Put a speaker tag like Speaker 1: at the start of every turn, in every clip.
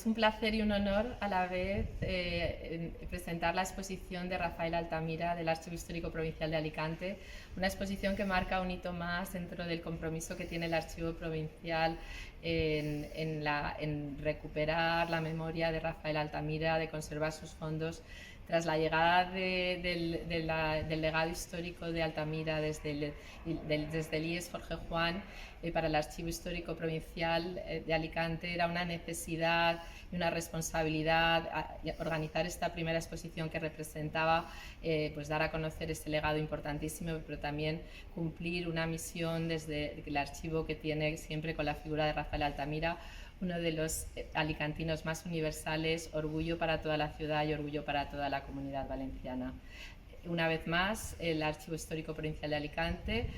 Speaker 1: es un placer y un honor a la vez presentar la exposición de Rafael Altamira del Archivo Histórico Provincial de Alicante, una exposición que marca un hito más dentro del compromiso que tiene el Archivo Provincial en recuperar la memoria de Rafael Altamira, de conservar sus fondos tras la llegada del legado histórico de Altamira desde el IES Jorge Juan. Para el Archivo Histórico Provincial de Alicante era una necesidad y una responsabilidad organizar esta primera exposición que representaba pues dar a conocer este legado importantísimo, pero también cumplir una misión desde el archivo que tiene siempre con la figura de Rafael Altamira, uno de los alicantinos más universales, orgullo para toda la ciudad y orgullo para toda la comunidad valenciana. Una vez más, el Archivo Histórico Provincial de Alicante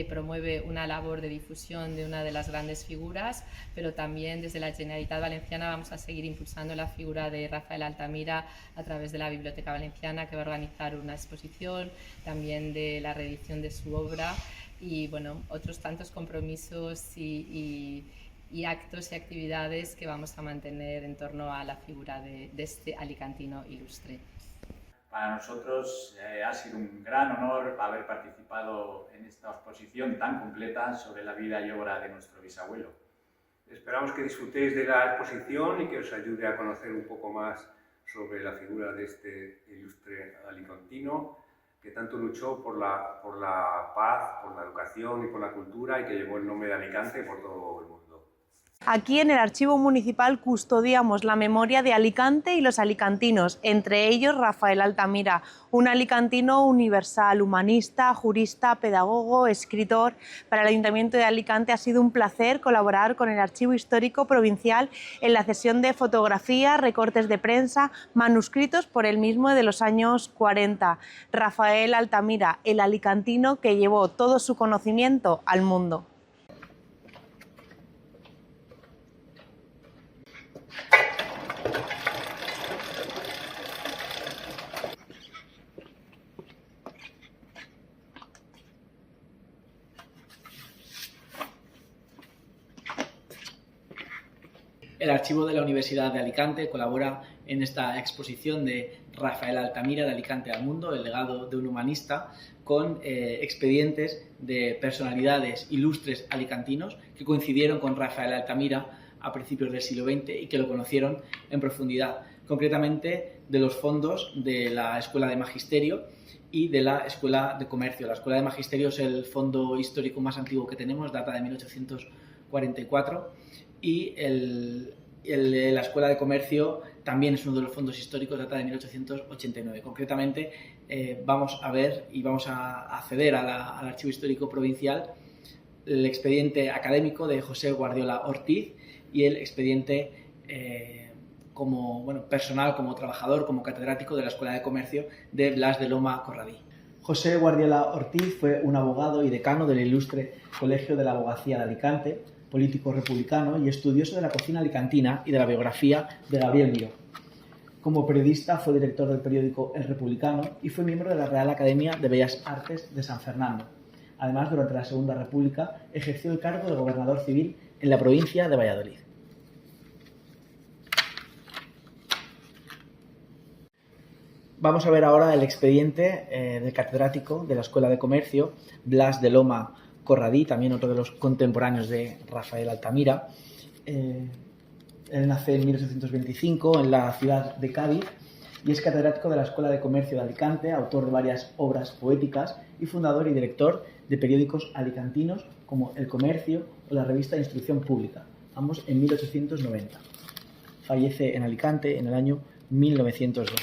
Speaker 1: promueve una labor de difusión de una de las grandes figuras, pero también desde la Generalitat Valenciana vamos a seguir impulsando la figura de Rafael Altamira a través de la Biblioteca Valenciana, que va a organizar una exposición, también de la reedición de su obra y bueno, otros tantos compromisos y actos y actividades que vamos a mantener en torno a la figura de este alicantino ilustre.
Speaker 2: Para nosotros ha sido un gran honor haber participado en esta exposición tan completa sobre la vida y obra de nuestro bisabuelo.
Speaker 3: Esperamos que disfrutéis de la exposición y que os ayude a conocer un poco más sobre la figura de este ilustre alicantino que tanto luchó por la paz, por la educación y por la cultura y que llevó el nombre de Alicante por todo el mundo.
Speaker 4: Aquí en el Archivo Municipal custodiamos la memoria de Alicante y los alicantinos, entre ellos Rafael Altamira, un alicantino universal, humanista, jurista, pedagogo, escritor. Para el Ayuntamiento de Alicante ha sido un placer colaborar con el Archivo Histórico Provincial en la cesión de fotografías, recortes de prensa, manuscritos por él mismo de los años 40. Rafael Altamira, el alicantino que llevó todo su conocimiento al mundo.
Speaker 5: El Archivo de la Universidad de Alicante colabora en esta exposición de Rafael Altamira, de Alicante al mundo, el legado de un humanista, con expedientes de personalidades ilustres alicantinos que coincidieron con Rafael Altamira a principios del siglo XX y que lo conocieron en profundidad, concretamente de los fondos de la Escuela de Magisterio y de la Escuela de Comercio. La Escuela de Magisterio es el fondo histórico más antiguo que tenemos, data de 1844, y la Escuela de Comercio también es uno de los fondos históricos, data de 1889. Concretamente, vamos a ver y vamos a acceder al Archivo Histórico Provincial el expediente académico de José Guardiola Ortiz y el expediente personal, como trabajador, como catedrático de la Escuela de Comercio de Blas de Loma Corradí. José Guardiola Ortiz fue un abogado y decano del ilustre Colegio de la Abogacía de Alicante, político republicano y estudioso de la cocina alicantina y de la biografía de Gabriel Miró. Como periodista fue director del periódico El Republicano y fue miembro de la Real Academia de Bellas Artes de San Fernando. Además, durante la Segunda República ejerció el cargo de gobernador civil en la provincia de Valladolid. Vamos a ver ahora el expediente del catedrático de la Escuela de Comercio, Blas de Loma Corradí, también otro de los contemporáneos de Rafael Altamira. Él nace en 1825 en la ciudad de Cádiz y es catedrático de la Escuela de Comercio de Alicante, autor de varias obras poéticas y fundador y director de periódicos alicantinos como El Comercio o la revista de Instrucción Pública, ambos en 1890. Fallece en Alicante en el año 1902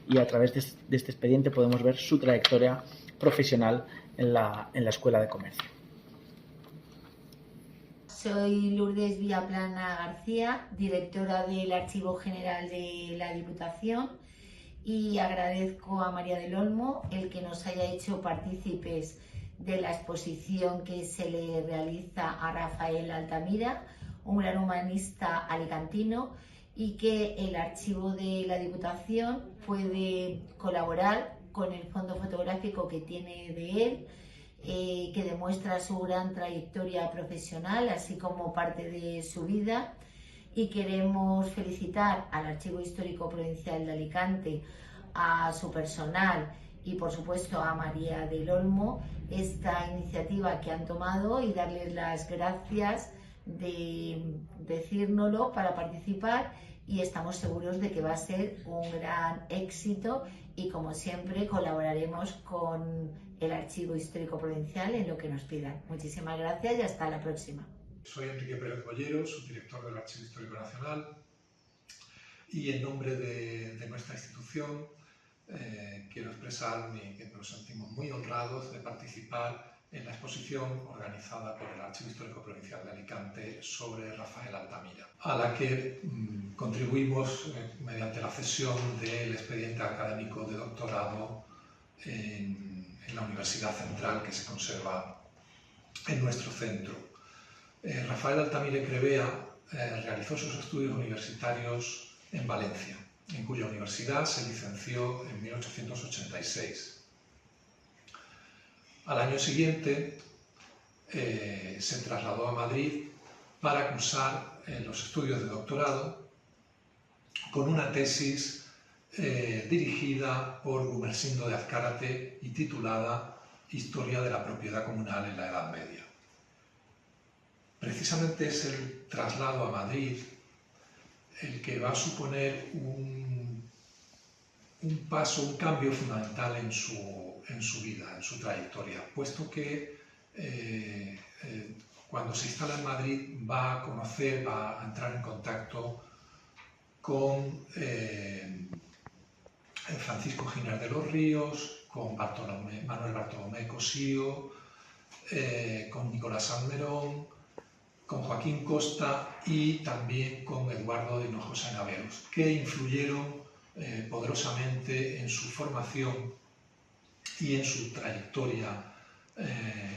Speaker 5: y a través de este expediente podemos ver su trayectoria profesional en la Escuela de Comercio.
Speaker 6: Soy Lourdes Villaplana García, directora del Archivo General de la Diputación, y agradezco a María del Olmo el que nos haya hecho partícipes de la exposición que se le realiza a Rafael Altamira, un gran humanista alicantino, y que el Archivo de la Diputación puede colaborar con el fondo fotográfico que tiene de él, que demuestra su gran trayectoria profesional, así como parte de su vida, y queremos felicitar al Archivo Histórico Provincial de Alicante, a su personal y por supuesto a María del Olmo esta iniciativa que han tomado y darles las gracias de decírnoslo para participar, y estamos seguros de que va a ser un gran éxito y como siempre colaboraremos con el Archivo Histórico Provincial en lo que nos pidan. Muchísimas gracias y hasta la próxima.
Speaker 7: Soy Enrique Pérez Bollero, subdirector del Archivo Histórico Nacional, y en nombre de nuestra institución quiero expresar que nos sentimos muy honrados de participar en la exposición organizada por el Archivo Histórico Provincial de Alicante sobre Rafael Altamira, a la que contribuimos mediante la cesión del expediente académico de doctorado en la Universidad Central que se conserva en nuestro centro. Rafael Altamira y Crevea realizó sus estudios universitarios en Valencia, en cuya universidad se licenció en 1886. Al año siguiente se trasladó a Madrid para cursar los estudios de doctorado con una tesis dirigida por Gumersindo de Azcárate y titulada Historia de la propiedad comunal en la Edad Media. Precisamente es el traslado a Madrid el que va a suponer un paso, un cambio fundamental en su vida, en su trayectoria, puesto que cuando se instala en Madrid va a conocer, va a entrar en contacto con Francisco Giner de los Ríos, con Manuel Bartolomé Cosío, con Nicolás Salmerón, con Joaquín Costa y también con Eduardo de Hinojosa y Naveros, que influyeron poderosamente en su formación y en su trayectoria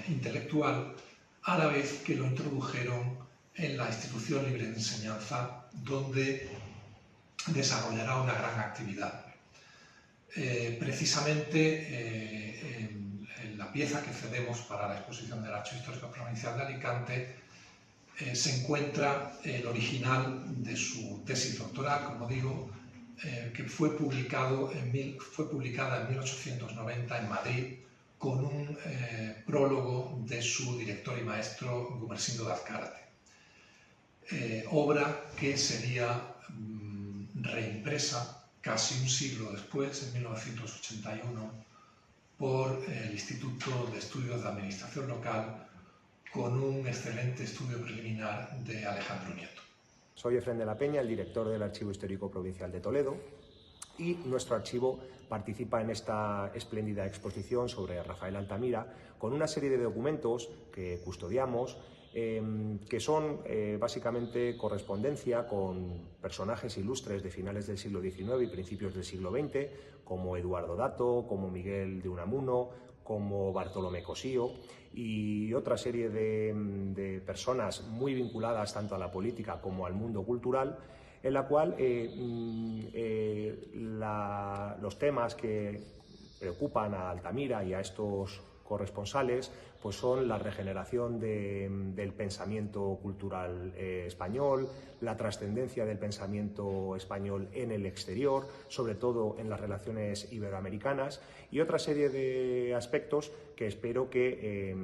Speaker 7: intelectual, a la vez que lo introdujeron en la institución libre de enseñanza, donde desarrollará una gran actividad. Precisamente en la pieza que cedemos para la exposición del Archivo Histórico Provincial de Alicante se encuentra el original de su tesis doctoral, como digo, que fue publicada en 1890 en Madrid con un prólogo de su director y maestro Gumersindo de Azcárate, obra que sería reimpresa casi un siglo después, en 1981, por el Instituto de Estudios de Administración Local, con un excelente estudio preliminar de Alejandro Nieto.
Speaker 8: Soy Efrén de la Peña, el director del Archivo Histórico Provincial de Toledo, y nuestro archivo participa en esta espléndida exposición sobre Rafael Altamira con una serie de documentos que custodiamos, que son básicamente correspondencia con personajes ilustres de finales del siglo XIX y principios del siglo XX, como Eduardo Dato, como Miguel de Unamuno, como Bartolomé Cosío y otra serie de personas muy vinculadas tanto a la política como al mundo cultural, en la cual los temas que preocupan a Altamira y a estos corresponsales pues son la regeneración del pensamiento cultural español, la trascendencia del pensamiento español en el exterior, sobre todo en las relaciones iberoamericanas, y otra serie de aspectos que espero que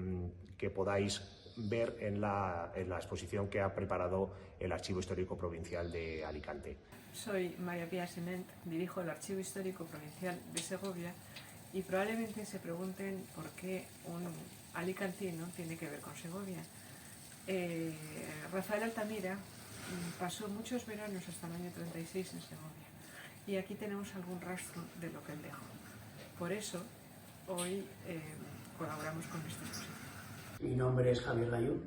Speaker 8: podáis ver en la exposición que ha preparado el Archivo Histórico Provincial de Alicante.
Speaker 9: Soy María Pía Senent, dirijo el Archivo Histórico Provincial de Segovia, y probablemente se pregunten por qué un alicantino tiene que ver con Segovia. Rafael Altamira pasó muchos veranos hasta el año 36 en Segovia, y aquí tenemos algún rastro de lo que él dejó. Por eso hoy colaboramos con esta exposición.
Speaker 10: Mi nombre es Javier Gayú,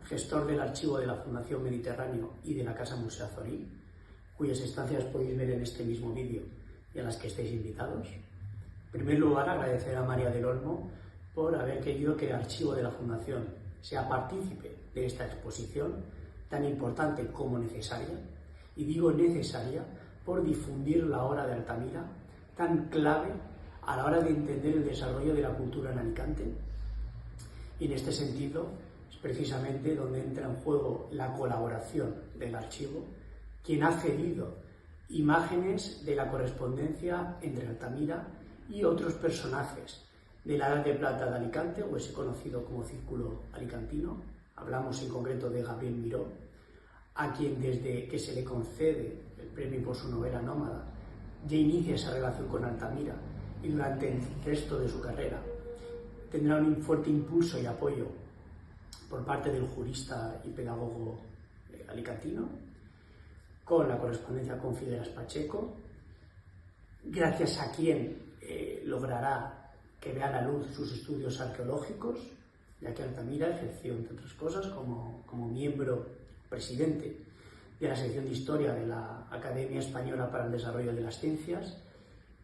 Speaker 10: gestor del archivo de la Fundación Mediterráneo y de la Casa Museo Azorín, cuyas estancias podéis ver en este mismo vídeo y a las que estáis invitados. En primer lugar, agradecer a María del Olmo por haber querido que el archivo de la Fundación sea partícipe de esta exposición tan importante como necesaria, y digo necesaria por difundir la obra de Altamira, tan clave a la hora de entender el desarrollo de la cultura en Alicante. Y en este sentido, precisamente donde entra en juego la colaboración del archivo, quien ha cedido imágenes de la correspondencia entre Altamira y otros personajes de la Edad de Plata de Alicante, o ese conocido como Círculo Alicantino. Hablamos en concreto de Gabriel Miró, a quien desde que se le concede el premio por su novela Nómada, ya inicia esa relación con Altamira y durante el resto de su carrera tendrá un fuerte impulso y apoyo por parte del jurista y pedagogo alicantino, con la correspondencia con Figueras Pacheco, gracias a quien logrará que vea la luz sus estudios arqueológicos, ya que Altamira ejerció, entre otras cosas, como miembro presidente de la sección de Historia de la Academia Española para el Desarrollo de las Ciencias,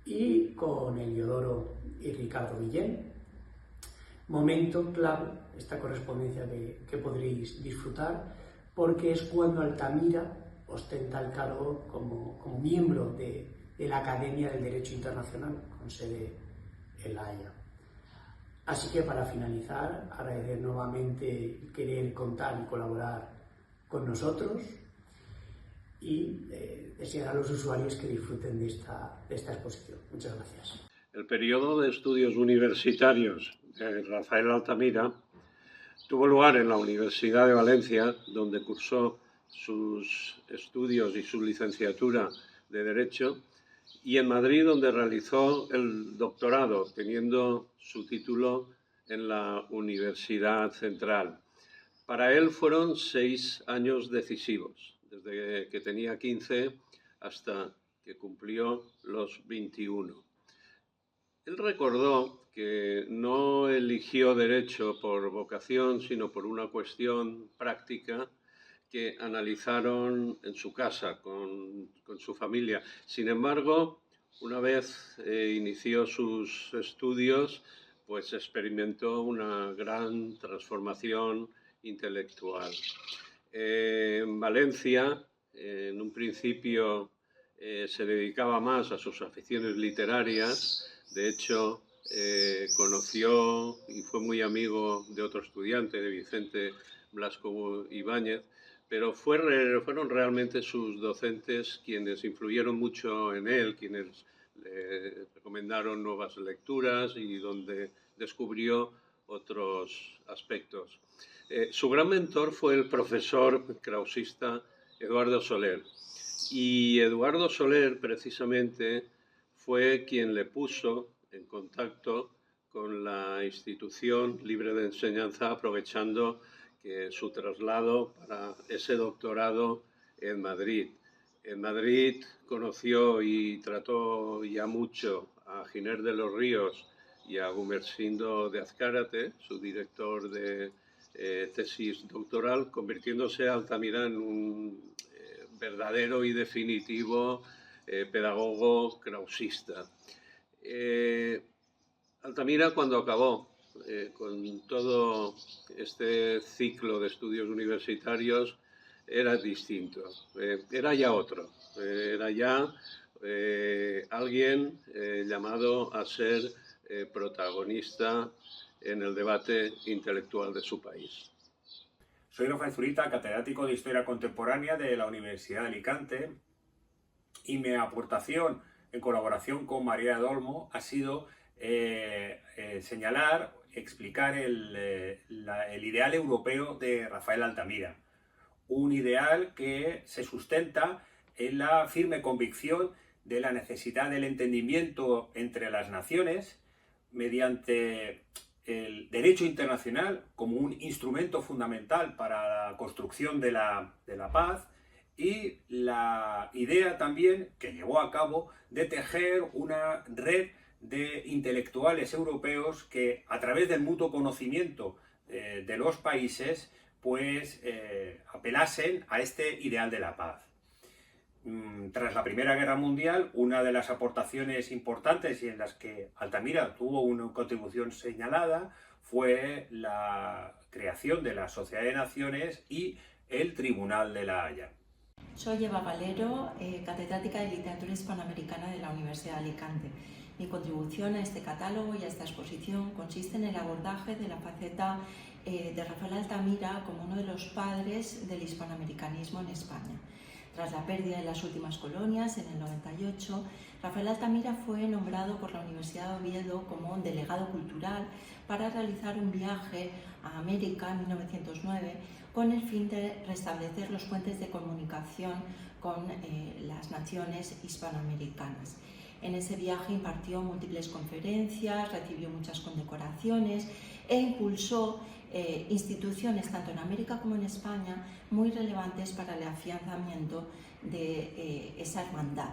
Speaker 10: y con Heliodoro y Ricardo Guillén. Momento clave, esta correspondencia que podréis disfrutar, porque es cuando Altamira ostenta el cargo como miembro de la Academia del Derecho Internacional, con sede en La Haya. Así que, para finalizar, agradecer nuevamente querer contar y colaborar con nosotros y desear a los usuarios que disfruten de esta exposición. Muchas gracias.
Speaker 11: El periodo de estudios universitarios de Rafael Altamira tuvo lugar en la Universidad de Valencia, donde cursó sus estudios y su licenciatura de Derecho, y en Madrid, donde realizó el doctorado, teniendo su título en la Universidad Central. Para él fueron 6 años decisivos, desde que tenía 15 hasta que cumplió los 21. Él recordó que no eligió Derecho por vocación, sino por una cuestión práctica que analizaron en su casa, con su familia. Sin embargo, una vez inició sus estudios, pues experimentó una gran transformación intelectual. En Valencia, en un principio, se dedicaba más a sus aficiones literarias. De hecho, conoció y fue muy amigo de otro estudiante, de Vicente Blasco Ibáñez, pero fueron realmente sus docentes quienes influyeron mucho en él, quienes le recomendaron nuevas lecturas y donde descubrió otros aspectos. Su gran mentor fue el profesor krausista Eduardo Soler. Y Eduardo Soler, precisamente, fue quien le puso en contacto con la institución libre de enseñanza, aprovechando que su traslado para ese doctorado en Madrid. En Madrid conoció y trató ya mucho a Giner de los Ríos y a Gumersindo de Azcárate, su director de tesis doctoral, convirtiéndose Altamira en un verdadero y definitivo pedagogo krausista. Altamira, cuando acabó con todo este ciclo de estudios universitarios, era distinto, era ya otro, era ya alguien llamado a ser protagonista en el debate intelectual de su país.
Speaker 3: Soy Rafael Zurita, catedrático de Historia Contemporánea de la Universidad de Alicante, y mi aportación en colaboración con María del Olmo ha sido señalar, explicar el ideal europeo de Rafael Altamira. Un ideal que se sustenta en la firme convicción de la necesidad del entendimiento entre las naciones mediante el derecho internacional como un instrumento fundamental para la construcción de la paz, y la idea también que llevó a cabo de tejer una red de intelectuales europeos que, a través del mutuo conocimiento de los países, pues apelasen a este ideal de la paz. Tras la Primera Guerra Mundial, una de las aportaciones importantes y en las que Altamira tuvo una contribución señalada fue la creación de la Sociedad de Naciones y el Tribunal de La Haya.
Speaker 12: Soy Eva Valero, catedrática de Literatura Hispanoamericana de la Universidad de Alicante. Mi contribución a este catálogo y a esta exposición consiste en el abordaje de la faceta de Rafael Altamira como uno de los padres del hispanoamericanismo en España. Tras la pérdida de las últimas colonias en el 98, Rafael Altamira fue nombrado por la Universidad de Oviedo como delegado cultural para realizar un viaje a América en 1909 con el fin de restablecer los puentes de comunicación con las naciones hispanoamericanas. En ese viaje impartió múltiples conferencias, recibió muchas condecoraciones e impulsó instituciones tanto en América como en España muy relevantes para el afianzamiento de esa hermandad.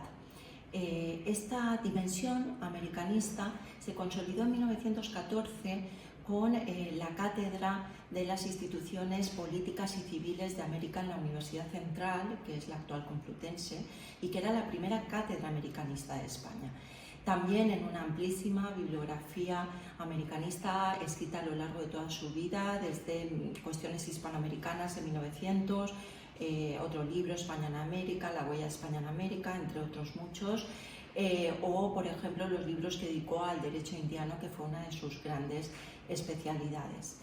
Speaker 12: Esta dimensión americanista se consolidó en 1914 con la cátedra de las instituciones políticas y civiles de América en la Universidad Central, que es la actual Complutense, y que era la primera cátedra americanista de España. También en una amplísima bibliografía americanista escrita a lo largo de toda su vida, desde Cuestiones hispanoamericanas en 1900, otro libro, España en América, La huella de España en América, entre otros muchos, o por ejemplo los libros que dedicó al derecho indiano, que fue una de sus grandes especialidades.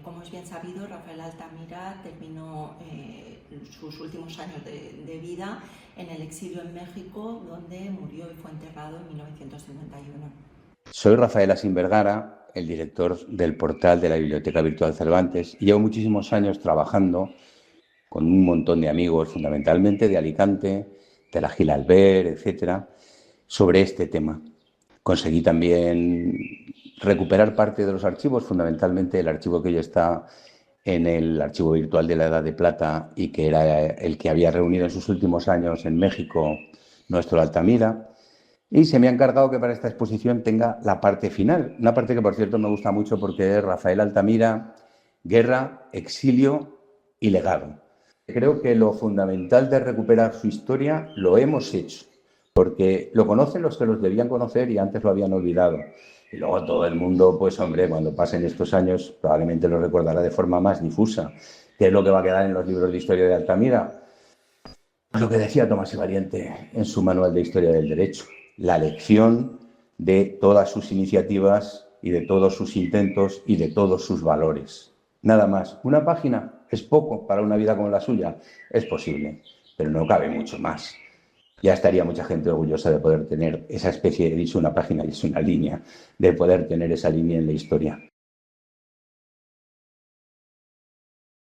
Speaker 12: Como es bien sabido, Rafael Altamira terminó sus últimos años de vida en el exilio en México, donde murió y fue enterrado en 1951.
Speaker 13: Soy Rafael Asín Vergara, el director del portal de la Biblioteca Virtual Cervantes, y llevo muchísimos años trabajando con un montón de amigos, fundamentalmente de Alicante, de la Gil Albert, etcétera, sobre este tema. Conseguí también recuperar parte de los archivos, fundamentalmente el archivo que ya está en el archivo virtual de la Edad de Plata y que era el que había reunido en sus últimos años en México nuestro Altamira. Y se me ha encargado que para esta exposición tenga la parte final, una parte que por cierto me gusta mucho porque es Rafael Altamira, guerra, exilio y legado. Creo que lo fundamental de recuperar su historia lo hemos hecho, porque lo conocen los que los debían conocer y antes lo habían olvidado. Y luego todo el mundo, pues hombre, cuando pasen estos años probablemente lo recordará de forma más difusa. ¿Qué es lo que va a quedar en los libros de historia de Altamira? Lo que decía Tomás y Valiente en su manual de Historia del Derecho, la lección de todas sus iniciativas y de todos sus intentos y de todos sus valores. Nada más. Una página es poco para una vida como la suya. Es posible, pero no cabe mucho más. Ya estaría mucha gente orgullosa de poder tener esa especie, he dicho una página y es una línea, de poder tener esa línea en la historia.